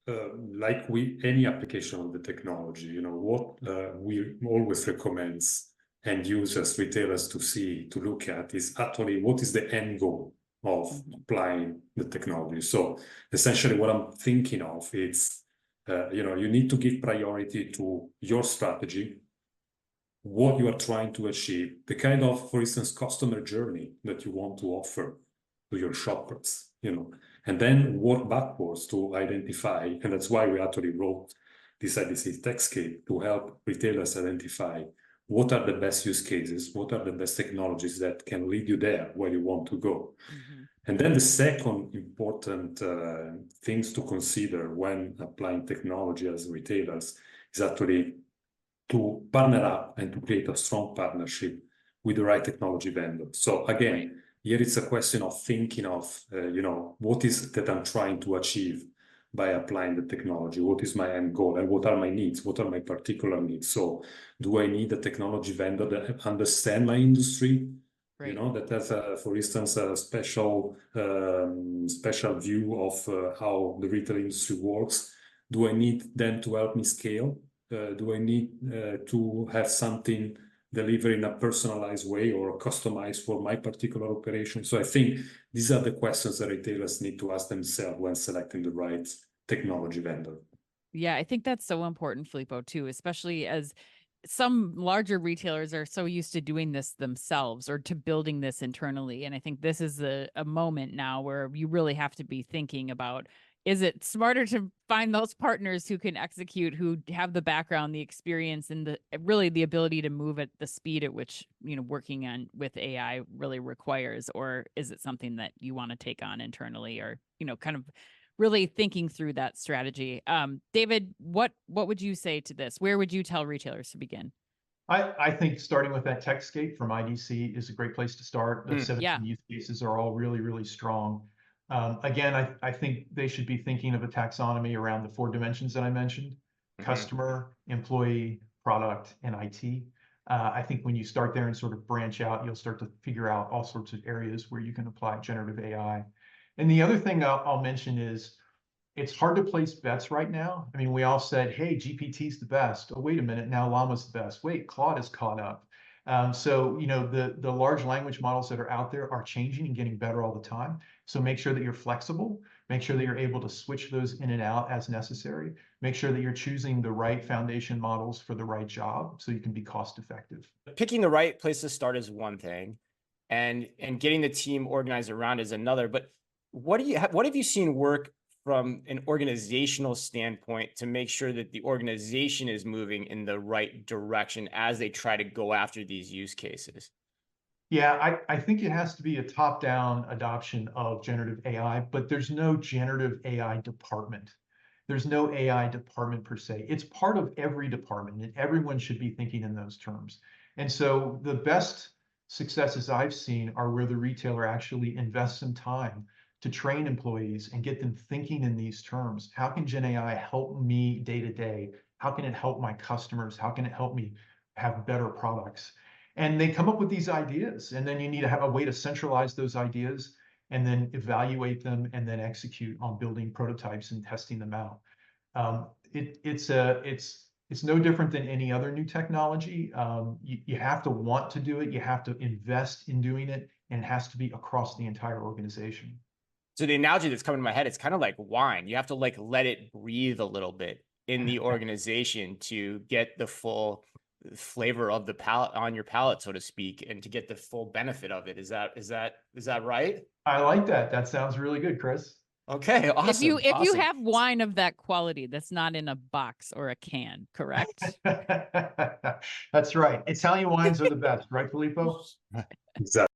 like any application of the technology, what we always recommend end users, retailers to look at is actually what is the end goal of applying the technology. So essentially what I'm thinking of is, you need to give priority to your strategy, what you are trying to achieve, the kind of, for instance, customer journey that you want to offer to your shoppers, and then work backwards to identify, and that's why we actually wrote this IDC Techscape to help retailers identify what are the best use cases, what are the best technologies that can lead you there where you want to go. And then the second important things to consider when applying technology as retailers is actually to partner up and to create a strong partnership with the right technology vendor. So again, here it's a question of thinking of, what is that I'm trying to achieve by applying the technology? What is my end goal? And what are my needs? What are my particular needs? So do I need a technology vendor that understands my industry? Right. That has, for instance, a special view of how the retail industry works? Do I need them to help me scale? Do I need to have something delivered in a personalized way or customized for my particular operation? So I think these are the questions that retailers need to ask themselves when selecting the right technology vendor. Yeah, I think that's so important, Filippo, too, especially as some larger retailers are so used to doing this themselves or to building this internally. And I think this is a moment now where you really have to be thinking about, is it smarter to find those partners who can execute, who have the background, the experience, and really the ability to move at the speed at which, working on with AI really requires? Or is it something that you want to take on internally, or, kind of really thinking through that strategy? David, what would you say to this? Where would you tell retailers to begin? I think starting with that Techscape from IDC is a great place to start. The 17 use cases are all really, really strong. Again, I think they should be thinking of a taxonomy around the 4 dimensions that I mentioned: customer, employee, product, and IT. I think when you start there and sort of branch out, you'll start to figure out all sorts of areas where you can apply generative AI. And the other thing I'll mention is, it's hard to place bets right now. I mean, we all said, hey, GPT's the best. Oh, wait a minute, now Llama's the best. Wait, Claude has caught up. So, the large language models that are out there are changing and getting better all the time. So make sure that you're flexible. Make sure that you're able to switch those in and out as necessary. Make sure that you're choosing the right foundation models for the right job so you can be cost effective. Picking the right place to start is one thing, and getting the team organized around is another. But what have you seen work from an organizational standpoint to make sure that the organization is moving in the right direction as they try to go after these use cases? Yeah, I think it has to be a top-down adoption of generative AI, but there's no generative AI department. There's no AI department per se. It's part of every department, and everyone should be thinking in those terms. And so the best successes I've seen are where the retailer actually invests some time to train employees and get them thinking in these terms. How can Gen AI help me day to day? How can it help my customers? How can it help me have better products? And they come up with these ideas, and then you need to have a way to centralize those ideas and then evaluate them and then execute on building prototypes and testing them out. It's no different than any other new technology. You have to want to do it. You have to invest in doing it, and it has to be across the entire organization. So the analogy that's coming to my head, it's kind of like wine. You have to let it breathe a little bit in the organization to get the full flavor of the palate on your palate, so to speak, and to get the full benefit of it. Is that right? I like that. That sounds really good, Chris. Okay, awesome. If you have wine of that quality that's not in a box or a can, correct? That's right. Italian wines are the best, right, Filippo? Exactly.